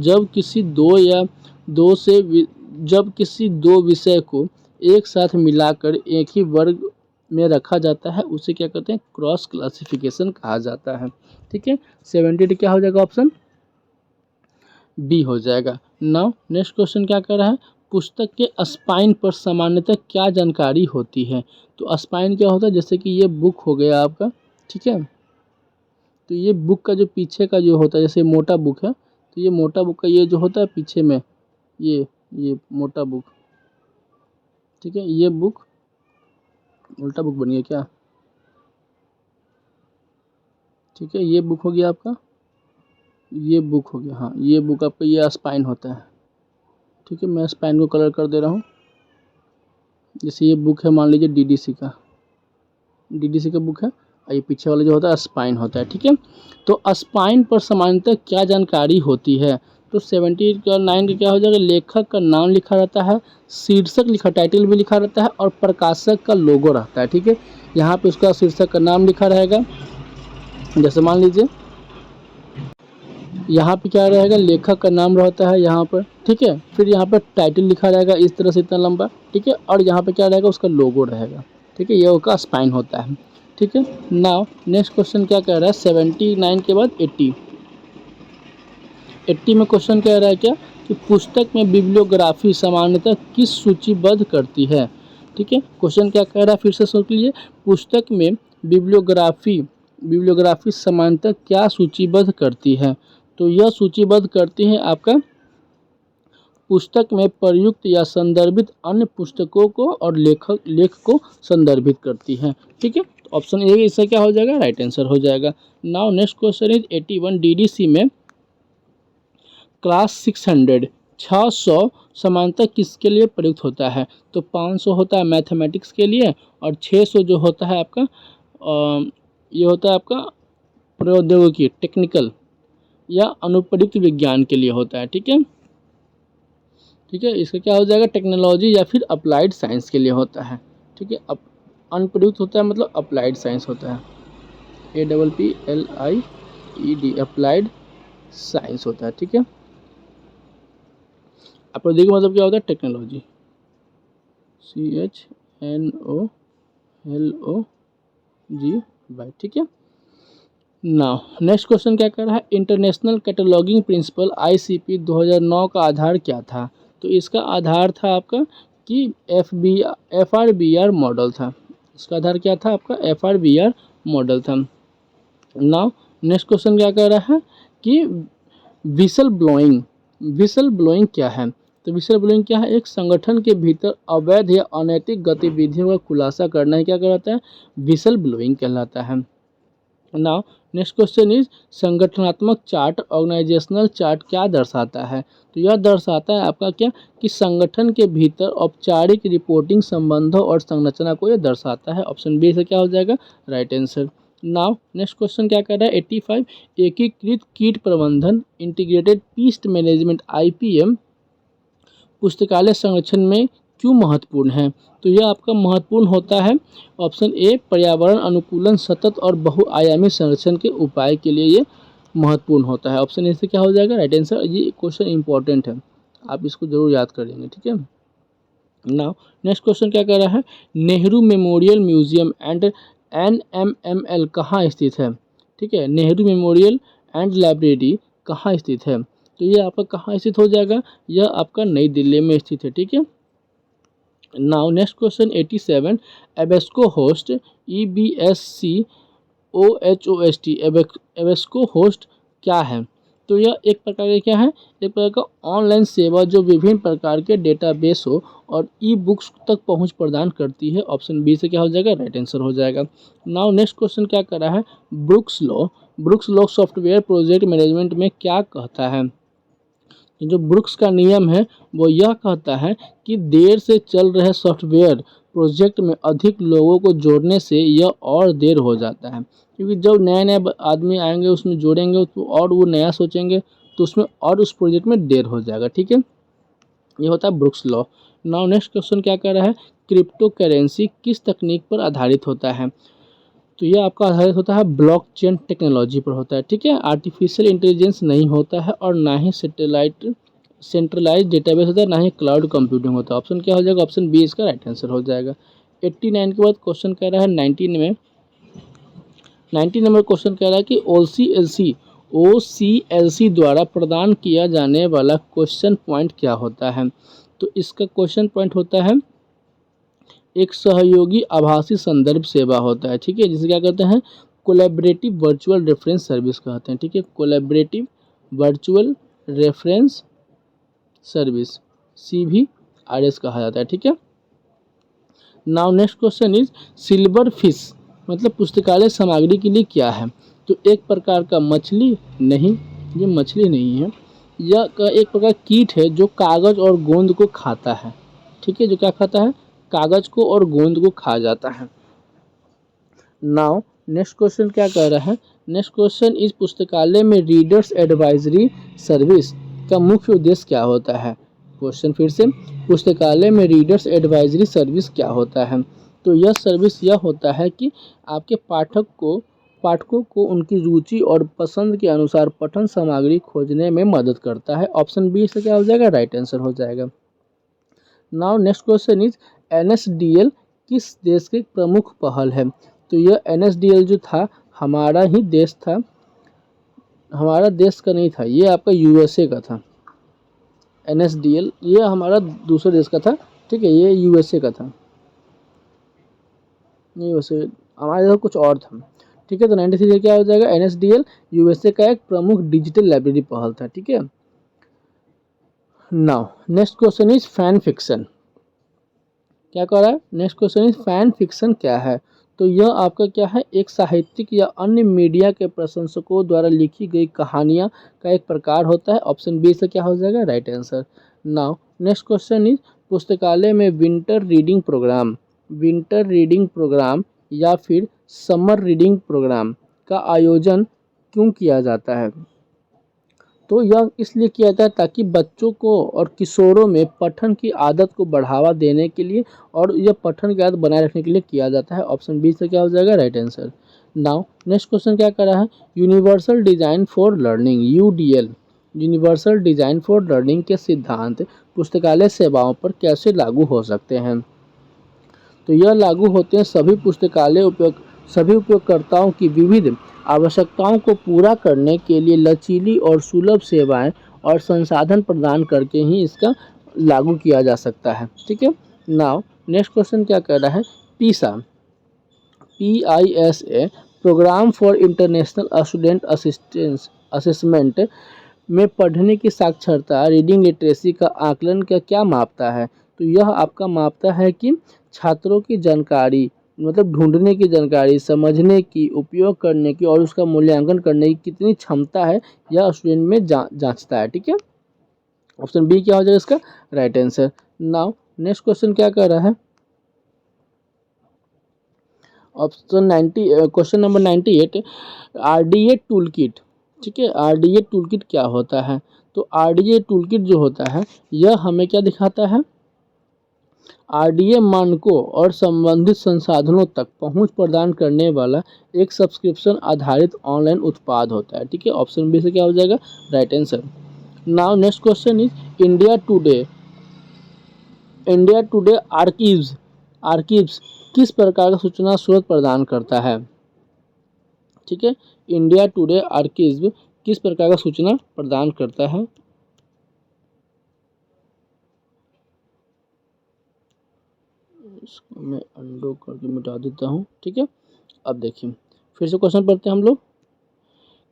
जब किसी दो विषय को एक साथ मिलाकर एक ही वर्ग में रखा जाता है, उसे क्या कहते हैं? क्रॉस क्लासिफिकेशन कहा जाता है। ठीक है, 72 क्या हो जाएगा? ऑप्शन B हो जाएगा। नाउ नेक्स्ट क्वेश्चन क्या कर रहा है? पुस्तक के स्पाइन पर सामान्यतः क्या जानकारी होती है? तो स्पाइन क्या होता है? जैसे कि ये बुक हो गया आपका, ठीक है, तो ये बुक का जो पीछे का जो होता है, जैसे मोटा बुक है, तो ये मोटा बुक का ये जो होता है पीछे में, ये मोटा बुक, ठीक है, ये बुक उल्टा बुक बन गया क्या? ठीक है, ये बुक हो गया आपका, ये बुक हो गया, हाँ ये बुक आपका, ये स्पाइन होता है। ठीक है, मैं स्पाइन को कलर कर दे रहा हूँ। जैसे ये बुक है, मान लीजिए DDC का बुक है, और ये पीछे वाला जो होता है स्पाइन होता है। ठीक है, तो स्पाइन पर सामान्यतः क्या जानकारी होती है? तो 79 का क्या हो जाएगा? लेखक का नाम लिखा रहता है, शीर्षक लिखा, टाइटल भी लिखा रहता है और प्रकाशक का लोगो रहता है। ठीक है, यहाँ पे उसका शीर्षक का नाम लिखा रहेगा, जैसे मान लीजिए यहाँ पे क्या रहेगा? लेखक का नाम रहता है यहाँ पर। ठीक है, फिर यहाँ पर टाइटल लिखा रहेगा इस तरह से, इतना लंबा। ठीक है, और यहाँ पे क्या रहेगा? उसका लोगो रहेगा। ठीक है, ये उसका स्पाइन होता है। ठीक है। नाउ नेक्स्ट क्वेश्चन क्या कह रहा है, 79 के बाद 80 में क्वेश्चन कह रहा है क्या कि पुस्तक में बिब्लियोग्राफी सामान्यतः किस सूचीबद्ध करती है। ठीक है, क्वेश्चन क्या कह रहा है फिर से सुन लीजिए। पुस्तक में बिब्लियोग्राफी सामान्यतः क्या सूचीबद्ध करती है। तो यह सूचीबद्ध करती है आपका पुस्तक में प्रयुक्त या संदर्भित अन्य पुस्तकों को और लेख को संदर्भित करती है। ठीक है, तो ऑप्शन ए इससे क्या हो जाएगा, राइट आंसर हो जाएगा। Now next question is 81 DDC में क्लास 600 समानता किसके लिए प्रयुक्त होता है। तो 500 होता है मैथमेटिक्स के लिए और 600 जो होता है आपका ये होता है आपका प्रौद्योगिकी टेक्निकल या अनुप्रयुक्त विज्ञान के लिए होता है। ठीक है, ठीक है, इसका क्या हो जाएगा, टेक्नोलॉजी या फिर अप्लाइड साइंस के लिए होता है। ठीक है, अनुप्रयुक्त होता है मतलब अप्लाइड साइंस होता है, APPLIED अप्लाइड साइंस होता है। ठीक है, प्रौद्योगिकी मतलब क्या होता है, टेक्नोलॉजी, CHNOLOGY। ठीक है, नाउ नेक्स्ट क्वेश्चन क्या कर रहा है, इंटरनेशनल कैटलॉगिंग प्रिंसिपल ICP 2009 का आधार क्या था। तो इसका आधार था आपका कि FRBR मॉडल था। इसका आधार क्या था आपका, FRBR मॉडल था। नाउ नेक्स्ट क्वेश्चन क्या कर रहा है कि विसल ब्लोइंग क्या है। तो विसल ब्लोइंग क्या है, एक संगठन के भीतर अवैध या अनैतिक गतिविधियों का खुलासा करना है, क्या कहलाता है, विसल ब्लोइंग कहलाता है। नाउ नेक्स्ट क्वेश्चन इज संगठनात्मक चार्ट ऑर्गेनाइजेशनल चार्ट क्या दर्शाता है। तो यह दर्शाता है आपका क्या कि संगठन के भीतर औपचारिक रिपोर्टिंग संबंधों और संरचना को यह दर्शाता है। ऑप्शन बी से क्या हो जाएगा, right answer. Now next question क्या कर रहा है, 85 एकीकृत कीट प्रबंधन इंटीग्रेटेड पेस्ट मैनेजमेंट IPM पुस्तकालय संरक्षण में क्यों महत्वपूर्ण है। तो यह आपका महत्वपूर्ण होता है, ऑप्शन ए पर्यावरण अनुकूलन सतत और बहुआयामी संरक्षण के उपाय के लिए ये महत्वपूर्ण होता है। ऑप्शन ए से क्या हो जाएगा, राइट आंसर। ये क्वेश्चन इंपॉर्टेंट है, आप इसको जरूर याद कर लेंगे। ठीक है, नाउ नेक्स्ट क्वेश्चन क्या कर रहा है, Nehru memorial museum and NMML कहाँ स्थित है। ठीक है, नेहरू मेमोरियल एंड लाइब्रेरी कहाँ स्थित है। तो ये आपका कहाँ स्थित हो जाएगा, यह आपका नई दिल्ली में स्थित है। ठीक है, now next question 87 EBSCO host EBSCOHOST EBSCO host क्या है। तो यह एक प्रकार का क्या है, एक प्रकार का ऑनलाइन सेवा जो विभिन्न प्रकार के डेटाबेस हो और ई-बुक्स तक पहुंच प्रदान करती है। ऑप्शन बी से क्या हो जाएगा, राइट आंसर हो जाएगा। नाउ नेक्स्ट क्वेश्चन क्या कर रहा है, brooks law software project management में क्या कहता है। जो ब्रुक्स का नियम है वो यह कहता है कि देर से चल रहे सॉफ्टवेयर प्रोजेक्ट में अधिक लोगों को जोड़ने से यह और देर हो जाता है, क्योंकि जब नए नए आदमी आएंगे उसमें जोड़ेंगे तो और वो नया सोचेंगे तो उसमें और उस प्रोजेक्ट में देर हो जाएगा। ठीक है, ये होता है brooks law. Now next question क्या कर रहा है, क्रिप्टो करेंसी किस तकनीक पर आधारित होता है। तो यह आपका आधारित होता है ब्लॉकचेन टेक्नोलॉजी पर होता है। ठीक है, आर्टिफिशियल इंटेलिजेंस नहीं होता है और ना ही सेंट्रलाइज डेटाबेस होता है, ना ही क्लाउड कंप्यूटिंग होता है। ऑप्शन क्या हो जाएगा, ऑप्शन बी इसका राइट आंसर हो जाएगा। 89 के बाद क्वेश्चन कह रहा है 90 नंबर क्वेश्चन कह रहा है कि OCLC द्वारा प्रदान किया जाने वाला क्वेश्चन पॉइंट क्या होता है। तो इसका क्वेश्चन पॉइंट होता है एक सहयोगी आभासी संदर्भ सेवा होता है। ठीक है, जिसे क्या कहते हैं, कोलैबोरेटिव वर्चुअल रेफरेंस सर्विस कहते हैं। ठीक है, collaborative virtual reference service CVRS कहा जाता है। ठीक है, now next question is silver fish मतलब पुस्तकालय सामग्री के लिए क्या है। तो एक प्रकार का मछली नहीं, ये मछली नहीं है, यह एक प्रकार कीट है जो कागज और गोंद को खाता है। ठीक है, जो क्या खाता है, कागज को और गोंद को खा जाता है। नाउ नेक्स्ट क्वेश्चन क्या कह रहा है, नेक्स्ट क्वेश्चन इस पुस्तकालय में रीडर्स एडवाइजरी सर्विस का मुख्य उद्देश्य क्या होता है। क्वेश्चन फिर से, पुस्तकालय में रीडर्स एडवाइजरी सर्विस क्या होता है। तो यह सर्विस यह होता है कि आपके पाठकों को उनकी रुचि और पसंद के अनुसार पठन सामग्री खोजने में मदद करता है। ऑप्शन बी से क्या हो जाएगा, राइट आंसर हो जाएगा। Now next question is NSDL किस देश की प्रमुख पहल है। तो यह NSDL जो था हमारा ही देश था, हमारा देश का नहीं था, ये आपका USA का था। NSDL ये हमारा दूसरे देश का था, ठीक है, ये USA का था, नहीं वैसे हमारे यहाँ कुछ और था, ठीक है। तो 93 क्या हो जाएगा, NSDL USA का एक प्रमुख डिजिटल लाइब्रेरी पहल था, ठीक है। Now next question is fan fiction. क्या कह रहा है, next question is fan fiction क्या है। तो यह आपका क्या है, एक साहित्यिक या अन्य मीडिया के प्रशंसकों द्वारा लिखी गई कहानियां का एक प्रकार होता है। ऑप्शन बी से क्या हो जाएगा, right answer. Now next question is पुस्तकालय में विंटर रीडिंग प्रोग्राम या फिर समर रीडिंग प्रोग्राम का आयोजन क्यों किया जाता है। तो यह इसलिए किया जाता है ताकि बच्चों को और किशोरों में पठन की आदत को बढ़ावा देने के लिए, और यह पठन की आदत बनाए रखने के लिए किया जाता है। ऑप्शन बी से क्या हो जाएगा, right answer. Now next question क्या कर रहा है, universal design for learning UDL, universal design for learning के सिद्धांत पुस्तकालय सेवाओं पर कैसे लागू हो सकते हैं। तो यह लागू होते हैं सभी उपयोगकर्ताओं की विविध आवश्यकताओं को पूरा करने के लिए लचीली और सुलभ सेवाएं और संसाधन प्रदान करके ही इसका लागू किया जा सकता है, ठीक है। नाउ नेक्स्ट क्वेश्चन क्या कर रहा है, PISA program for international student assessment में पढ़ने की साक्षरता रीडिंग लिटरेसी का आकलन का क्या मापता है। तो यह आपका मापता है कि छात्रों की जानकारी, मतलब ढूंढने की जानकारी, समझने की, उपयोग करने की और उसका मूल्यांकन करने की कितनी क्षमता है, यह स्टूडेंट में जांचता है, ठीक है। ऑप्शन बी क्या हो जाएगा इसका, right answer. Now next question क्या कर रहा है, question number 98 RDA tool kit, ठीक है। RDA टूल किट क्या होता है। तो RDA टूल किट जो होता है यह हमें क्या दिखाता है, RDA मानकों और संबंधित संसाधनों तक पहुंच प्रदान करने वाला एक सब्सक्रिप्शन आधारित ऑनलाइन उत्पाद होता है, ठीक है। ऑप्शन बी से क्या हो जाएगा, right answer. Now next question is India Today archives किस प्रकार का सूचना स्रोत प्रदान करता है, ठीक है। इंडिया टुडे आर्कीव्स किस प्रकार का सूचना प्रदान करता है। इसको मैं अंडो करके मिटा देता हूँ, ठीक है। अब देखिए फिर से क्वेश्चन पढ़ते हैं हम लोग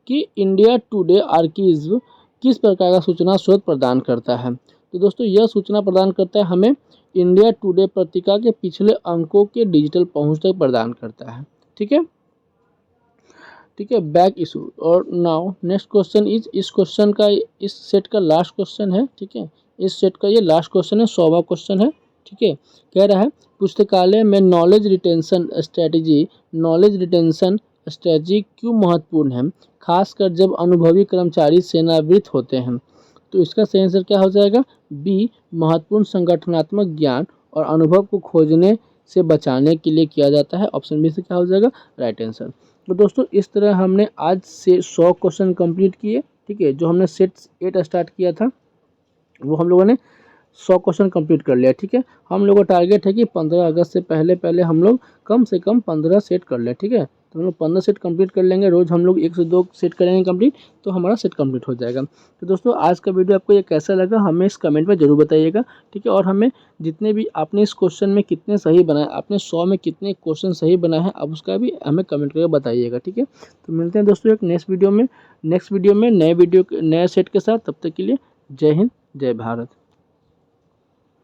कि इंडिया टुडे आर्कीव्स किस प्रकार का सूचना स्रोत प्रदान करता है। तो दोस्तों यह सूचना प्रदान करता है हमें इंडिया टुडे पत्रिका के पिछले अंकों के डिजिटल पहुंच तक प्रदान करता है, ठीक है, ठीक है, बैक इशू। और नाउ नेक्स्ट क्वेश्चन इज, इस क्वेश्चन का, इस सेट का लास्ट क्वेश्चन है, ठीक है, इस सेट का ये लास्ट क्वेश्चन है, 100वां क्वेश्चन है, ठीक है। कह रहा है पुस्तकालय में नॉलेज रिटेंशन स्ट्रेटजी क्यों महत्वपूर्ण है, खासकर जब अनुभवी कर्मचारी सेवानिवृत्त होते हैं। तो इसका सही आंसर क्या हो जाएगा, बी, महत्वपूर्ण संगठनात्मक ज्ञान और अनुभव को खोजने से बचाने के लिए किया जाता है। ऑप्शन बी से क्या हो जाएगा, राइट आंसर। तो दोस्तों इस तरह हमने आज से 100 क्वेश्चन कंप्लीट किए, ठीक है। जो हमने सेट 8 स्टार्ट किया था वो हम लोगों ने 100 क्वेश्चन कंप्लीट कर लिया, ठीक है। हम लोगों का टारगेट है कि 15 अगस्त से पहले हम लोग कम से कम 15 सेट कर लें, ठीक है। तो हम लोग 15 सेट कंप्लीट कर लेंगे, रोज़ हम लोग 1 से 2 सेट करेंगे कंप्लीट, तो हमारा सेट कंप्लीट हो जाएगा। तो दोस्तों आज का वीडियो आपको ये कैसा लगा हमें इस कमेंट में जरूर बताइएगा, ठीक है। और हमें जितने भी आपने इस क्वेश्चन में कितने सही बनाए, आपने 100 में कितने क्वेश्चन सही बनाए हैं, आप उसका भी हमें कमेंट करके बताइएगा, ठीक है। तो मिलते हैं दोस्तों एक नेक्स्ट वीडियो में नए सेट के साथ। तब तक के लिए जय हिंद, जय भारत।